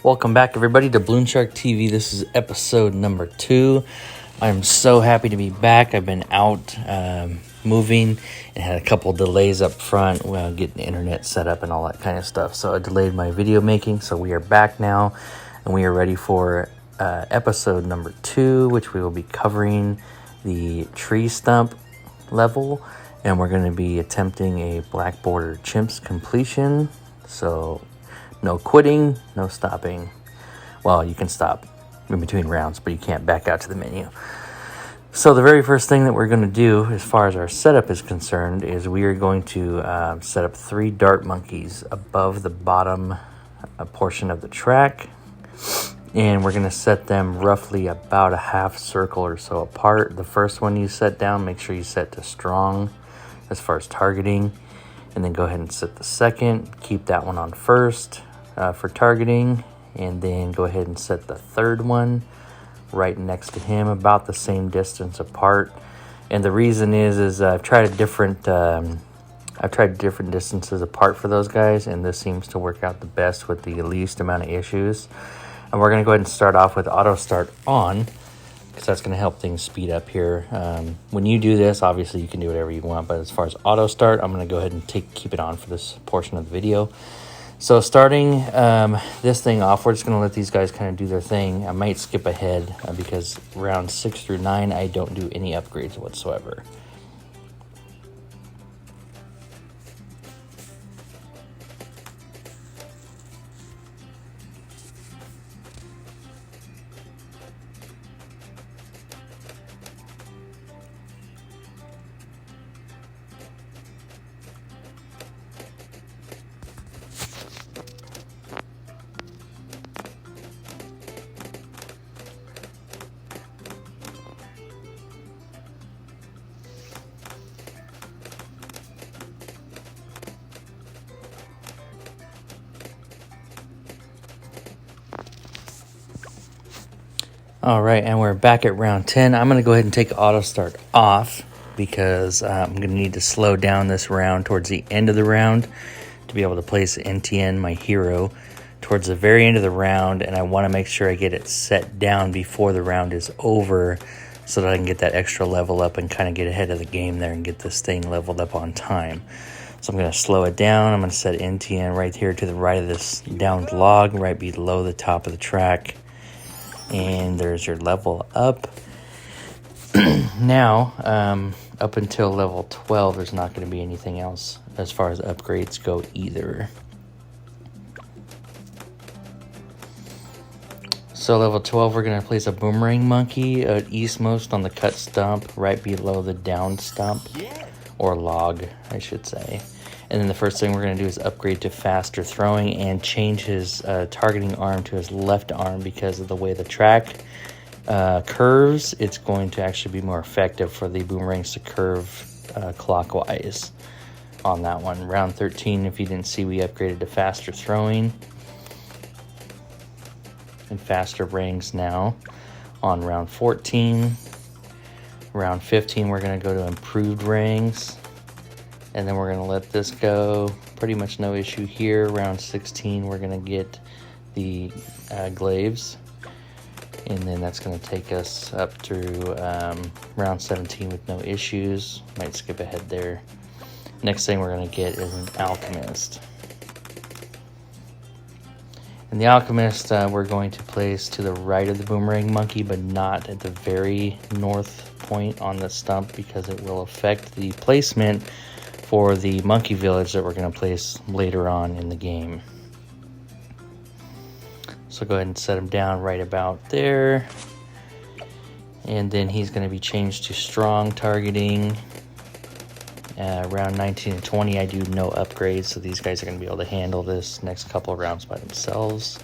Welcome back, everybody, to BloonSharkTV. This is episode number 2. I'm so happy to be back. I've been out moving and had a couple delays up front, getting the internet set up and all that kind of stuff. So I delayed my video making. So we are back now, and we are ready for episode number 2, which we will be covering the Tree Stump level, and we're going to be attempting a black border chimps completion. So no quitting, no stopping. Well, you can stop in between rounds, but you can't back out to the menu. So the very first thing that we're going to do, as far as our setup is concerned, is we are going to set up 3 dart monkeys above the bottom portion of the track. And we're going to set them roughly about a half circle or so apart. The first one you set down, make sure you set to strong as far as targeting. And then go ahead and set the second. Keep that one on first for targeting. And then go ahead and set the third one right next to him, about the same distance apart. And the reason is I've tried different distances apart for those guys, and this seems to work out the best with the least amount of issues. And we're going to go ahead and start off with auto start on, because that's going to help things speed up here. When you do this, obviously you can do whatever you want, but as far as auto start, I'm going to go ahead and keep it on for this portion of the video. So starting this thing off, we're just going to let these guys kind of do their thing. I might skip ahead because rounds 6 through 9, I don't do any upgrades whatsoever. All right, and we're back at round 10. I'm going to go ahead and take auto start off because I'm going to need to slow down this round towards the end of the round to be able to place NTN, my hero, towards the very end of the round, and I want to make sure I get it set down before the round is over so that I can get that extra level up and kind of get ahead of the game there and get this thing leveled up on time. So I'm going to slow it down. I'm going to set NTN right here to the right of this downed log, right below the top of the track. And there's your level up. Now, up until level 12, there's not going to be anything else as far as upgrades go either. So level 12, we're going to place a boomerang monkey eastmost on the cut stump, right below the downed stump, or log, I should say. And then the first thing we're going to do is upgrade to faster throwing and change his targeting arm to his left arm, because of the way the track curves. It's going to actually be more effective for the boomerangs to curve clockwise on that one. Round 13, if you didn't see, we upgraded to faster throwing and faster rings now on round 14. Round 15, we're going to go to improved rings. And then we're going to let this go. Pretty much no issue here. Round 16, we're going to get the glaives. And then that's going to take us up through round 17 with no issues. Might skip ahead there. Next thing we're going to get is an alchemist. And the alchemist we're going to place to the right of the boomerang monkey, but not at the very north point on the stump, because it will affect the placement for the monkey village that we're going to place later on in the game. So go ahead and set him down right about there. And then he's going to be changed to strong targeting. Round 19 and 20, I do no upgrades, so these guys are going to be able to handle this next couple of rounds by themselves.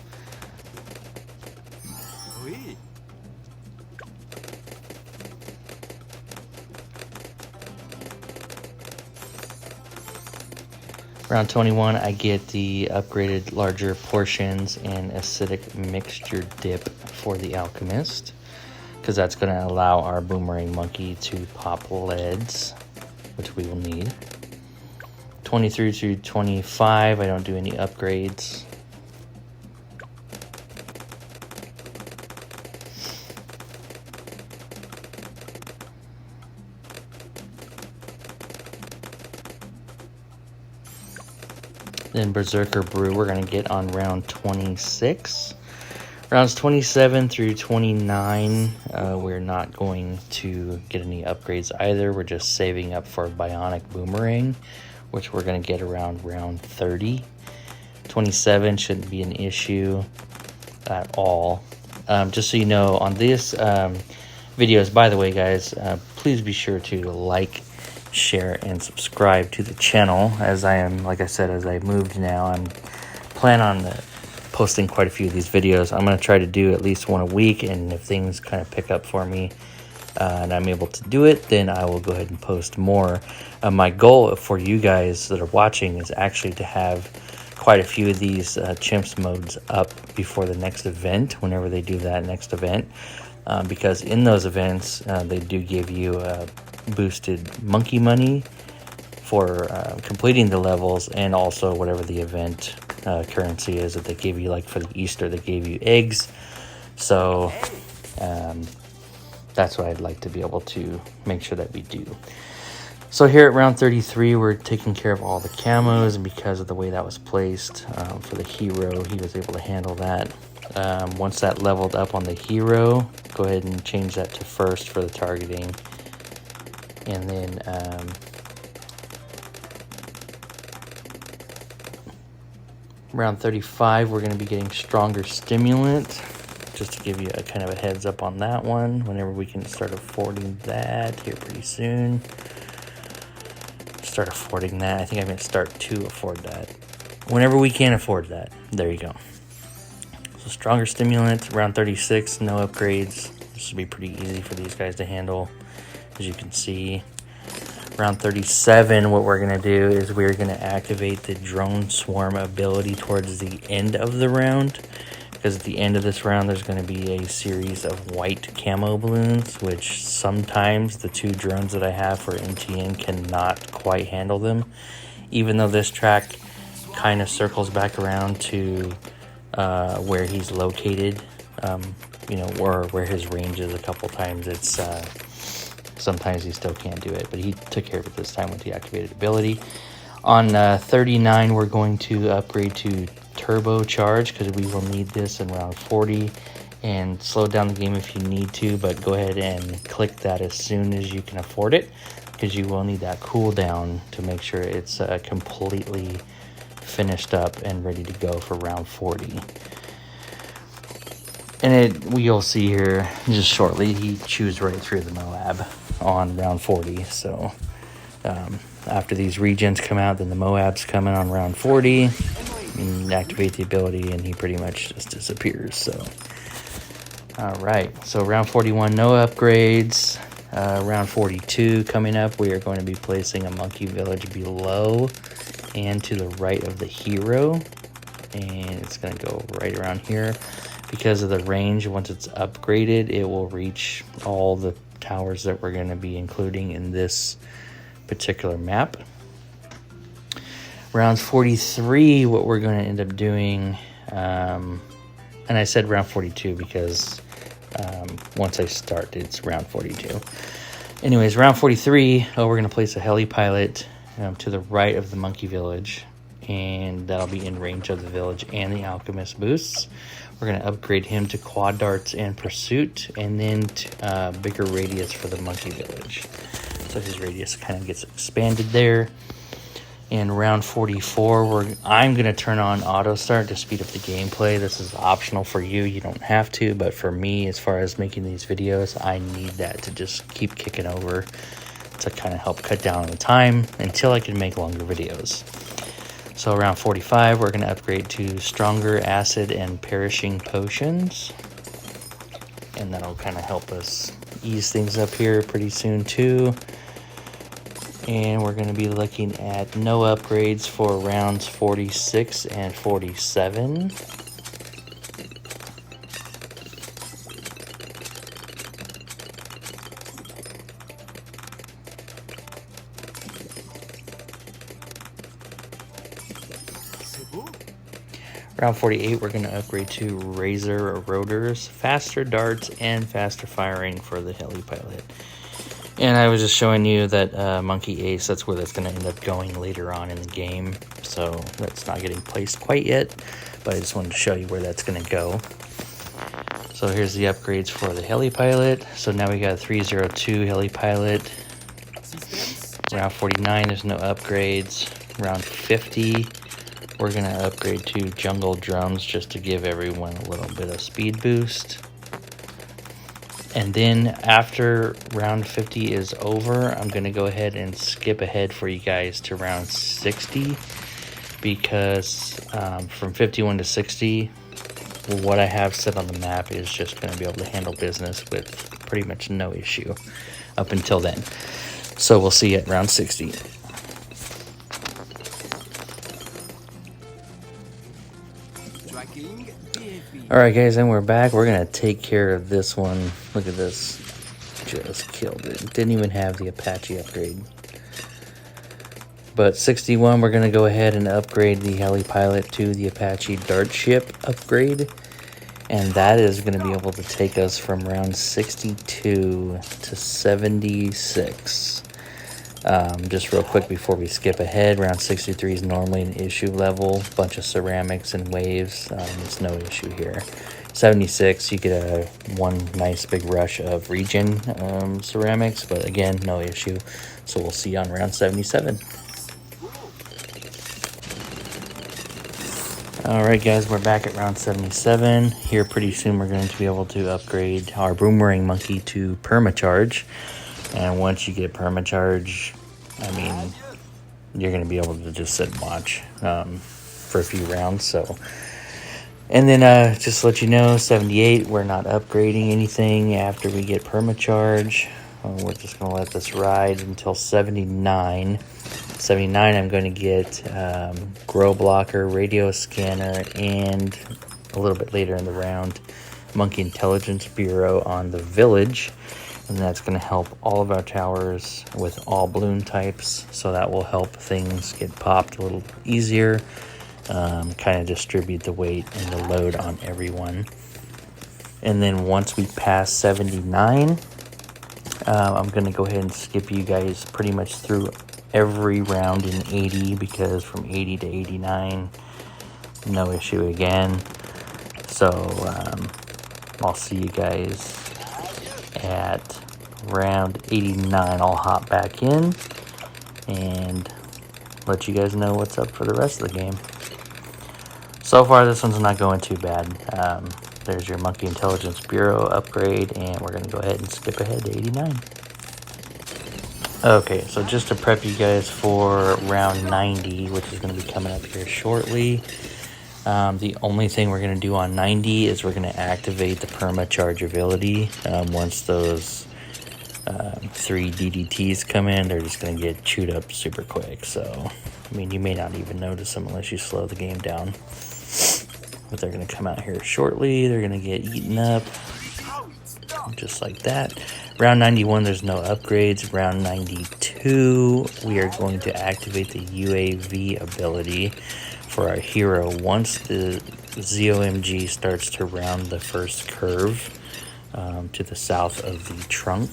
Round 21, I get the upgraded larger portions and acidic mixture dip for the alchemist, because that's going to allow our boomerang monkey to pop leads, which we will need. 23 through 25, I don't do any upgrades. Then Berserker Brew we're going to get on round 26. Rounds 27 through 29, we're not going to get any upgrades either. We're just saving up for Bionic Boomerang, which we're going to get around round 30. 27 shouldn't be an issue at all. Just so you know, on this videos, by the way, guys, please be sure to like, share, and subscribe to the channel. As I am, like I said, as I moved now, I'm planning on posting quite a few of these videos. I'm going to try to do at least one a week, and if things kind of pick up for me and I'm able to do it, then I will go ahead and post more. My goal for you guys that are watching is actually to have quite a few of these CHIMPS modes up before the next event, whenever they do that next event, because in those events they do give you boosted monkey money for completing the levels, and also whatever the event currency is that they give you. Like for the Easter, they gave you eggs, so that's what I'd like to be able to make sure that we do. So here at round 33, we're taking care of all the camos, and because of the way that was placed for the hero, he was able to handle that. Once that leveled up on the hero, go ahead and change that to first for the targeting. And then round 35, we're going to be getting Stronger Stimulant, just to give you a kind of a heads up on that one, whenever we can start affording that here pretty soon. Start affording that. I think I'm going to start to afford that. Whenever we can afford that. There you go. So Stronger Stimulant, round 36, no upgrades. This should be pretty easy for these guys to handle, as you can see. Round 37, what we're going to do is we're going to activate the Drone Swarm ability towards the end of the round, because at the end of this round there's going to be a series of white camo balloons, which sometimes the two drones that I have for MTN cannot quite handle them, even though this track kind of circles back around to where he's located, you know, or where his range is a couple times. It's sometimes he still can't do it, but he took care of it this time with the activated ability. On 39, we're going to upgrade to Turbo Charge, because we will need this in round 40, and slow down the game if you need to, but go ahead and click that as soon as you can afford it, because you will need that cooldown to make sure it's completely finished up and ready to go for round 40. And we'll see here just shortly, he chews right through the Moab on round 40. So after these regens come out, then the Moabs come in on round 40 and activate the ability, and he pretty much just disappears. So all right, so round 41, no upgrades. Round 42 coming up, we are going to be placing a monkey village below and to the right of the hero, and it's going to go right around here. Because of the range, once it's upgraded, it will reach all the towers that we're going to be including in this particular map. Round 43, what we're going to end up doing, and I said round 42 because once I start, it's round 42. Anyways, round 43, we're going to place a heli pilot to the right of the monkey village, and that'll be in range of the village and the alchemist boosts. We're going to upgrade him to quad darts and pursuit, and then bigger radius for the monkey village. So his radius kind of gets expanded there. In round 44, I'm going to turn on auto start to speed up the gameplay. This is optional for you. You don't have to, but for me, as far as making these videos, I need that to just keep kicking over to kind of help cut down on the time until I can make longer videos. So around 45, we're going to upgrade to Stronger Acid and Perishing Potions. And that'll kind of help us ease things up here pretty soon too. And we're going to be looking at no upgrades for rounds 46 and 47. Round 48, we're going to upgrade to Razor Rotors, faster darts, and faster firing for the heli pilot. And I was just showing you that Monkey Ace, that's where that's going to end up going later on in the game. So that's not getting placed quite yet, but I just wanted to show you where that's going to go. So here's the upgrades for the heli pilot. So now we got a 302 heli pilot. Round 49, there's no upgrades. Round 50, we're going to upgrade to jungle drums just to give everyone a little bit of speed boost. And then after round 50 is over, I'm going to go ahead and skip ahead for you guys to round 60, because from 51 to 60, what I have set on the map is just going to be able to handle business with pretty much no issue up until then. So we'll see you at round 60. Alright guys, and we're back. We're going to take care of this one. Look at this. Just killed it. Didn't even have the Apache upgrade. But 61, we're going to go ahead and upgrade the heli pilot to the Apache Dart ship upgrade. And that is going to be able to take us from round 62 to 76. Just real quick before we skip ahead, round 63 is normally an issue level. Bunch of ceramics and waves. It's no issue here. 76, you get a one nice big rush of regen ceramics, but again, no issue. So we'll see you on round 77. Alright guys, we're back at round 77. Here pretty soon we're going to be able to upgrade our boomerang monkey to permacharge. And once you get permacharge, I mean, you're going to be able to just sit and watch for a few rounds. So, and then just to let you know, 78, we're not upgrading anything after we get permacharge. We're just going to let this ride until 79. 79, I'm going to get grow blocker, radio scanner, and a little bit later in the round, Monkey Intelligence Bureau on the village. And that's going to help all of our towers with all balloon types. So that will help things get popped a little easier. Kind of distribute the weight and the load on everyone. And then once we pass 79, I'm going to go ahead and skip you guys pretty much through every round in 80. Because from 80 to 89, no issue again. So I'll see you guys at round 89. I'll hop back in and let you guys know what's up for the rest of the game. So far this one's not going too bad. There's your Monkey Intelligence Bureau upgrade, and we're going to go ahead and skip ahead to 89. Okay, so just to prep you guys for round 90, which is going to be coming up here shortly. The only thing we're going to do on 90 is we're going to activate the permacharge ability. Once those 3 DDTs come in, they're just going to get chewed up super quick. So, I mean, you may not even notice them unless you slow the game down. But they're going to come out here shortly. They're going to get eaten up just like that. Round 91, there's no upgrades. Round 92, we are going to activate the UAV ability for our hero once the ZOMG starts to round the first curve to the south of the trunk,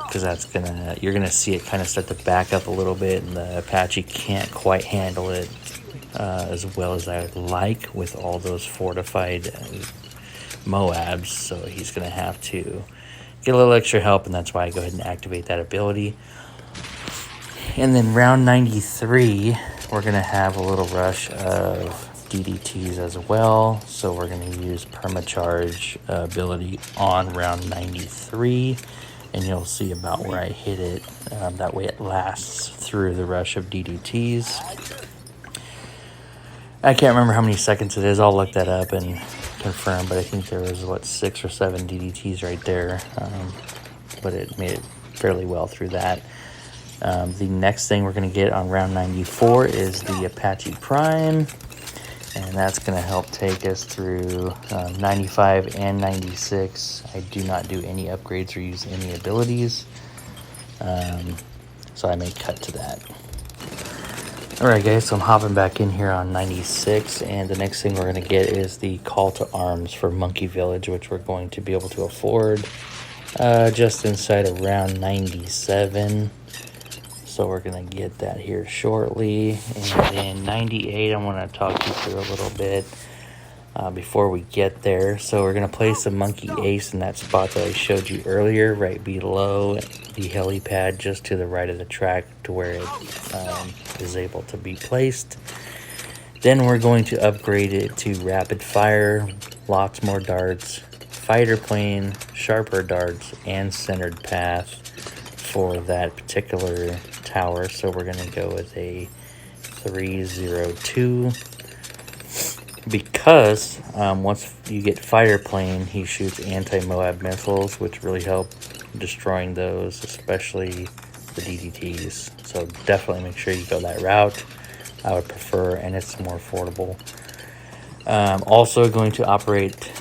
because that's you're gonna see it kind of start to back up a little bit, and the Apache can't quite handle it as well as I would like with all those fortified Moabs. So he's gonna have to get a little extra help, and that's why I go ahead and activate that ability. And then round 93, we're going to have a little rush of DDTs as well. So we're going to use permacharge ability on round 93. And you'll see about where I hit it. That way it lasts through the rush of DDTs. I can't remember how many seconds it is. I'll look that up and confirm. But I think there was, 6 or 7 DDTs right there. But it made it fairly well through that. The next thing we're going to get on round 94 is the Apache Prime, and that's going to help take us through 95 and 96. I do not do any upgrades or use any abilities, so I may cut to that. Alright guys, so I'm hopping back in here on 96, and the next thing we're going to get is the Call to Arms for Monkey Village, which we're going to be able to afford just inside around 97. So we're going to get that here shortly. And then 98, I want to talk you through a little bit before we get there. So we're going to place a monkey ace in that spot that I showed you earlier, right below the helipad, just to the right of the track to where it is able to be placed. Then we're going to upgrade it to rapid fire, lots more darts, fighter plane, sharper darts, and centered path for that particular tower. So we're going to go with a 302 because once you get fighter plane, he shoots anti-Moab missiles, which really help destroying those, especially the DDTs. So definitely make sure you go that route. I would prefer, and it's more affordable. Also going to operate,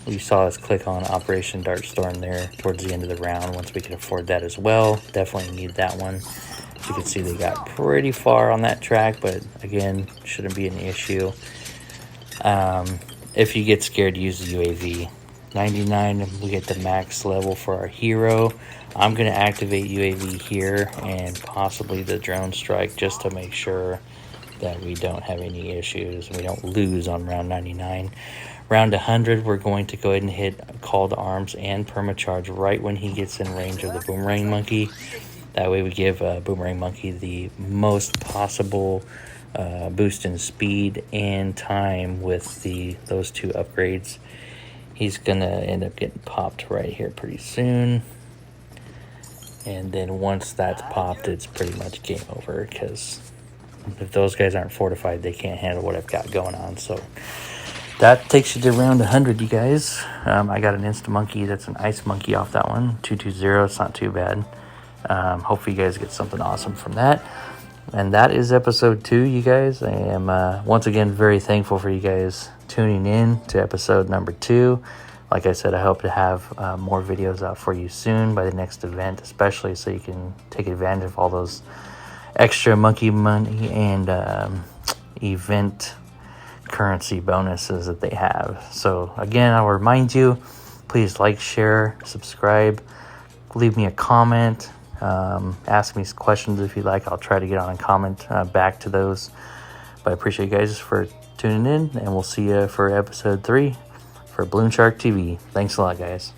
you saw us click on Operation Dart Storm there towards the end of the round once we can afford that as well. Definitely need that one. As you can see, they got pretty far on that track, but again, shouldn't be an issue. If you get scared, use the UAV. 99, we get the max level for our hero. I'm going to activate UAV here and possibly the drone strike just to make sure that we don't have any issues and we don't lose on round 99. Round 100, we're going to go ahead and hit call to arms and permacharge right when he gets in range of the boomerang monkey. That way we give boomerang monkey the most possible boost in speed and time with those two upgrades. He's gonna end up getting popped right here pretty soon. And then once that's popped, it's pretty much game over, because if those guys aren't fortified, they can't handle what I've got going on. So that takes you to round 100, you guys. I got an insta monkey. That's an ice monkey off that one. 220. It's not too bad. Hopefully you guys get something awesome from that. And that is episode 2, you guys. I am once again very thankful for you guys tuning in to episode number 2. Like I said, I hope to have more videos out for you soon by the next event, especially so you can take advantage of all those extra monkey money and event currency bonuses that they have. So again, I'll remind you, please like, share, subscribe, leave me a comment, ask me questions if you like. I'll try to get on and comment back to those. But I appreciate you guys for tuning in, and we'll see you for episode 3 for BloonSharkTV. Thanks a lot, guys.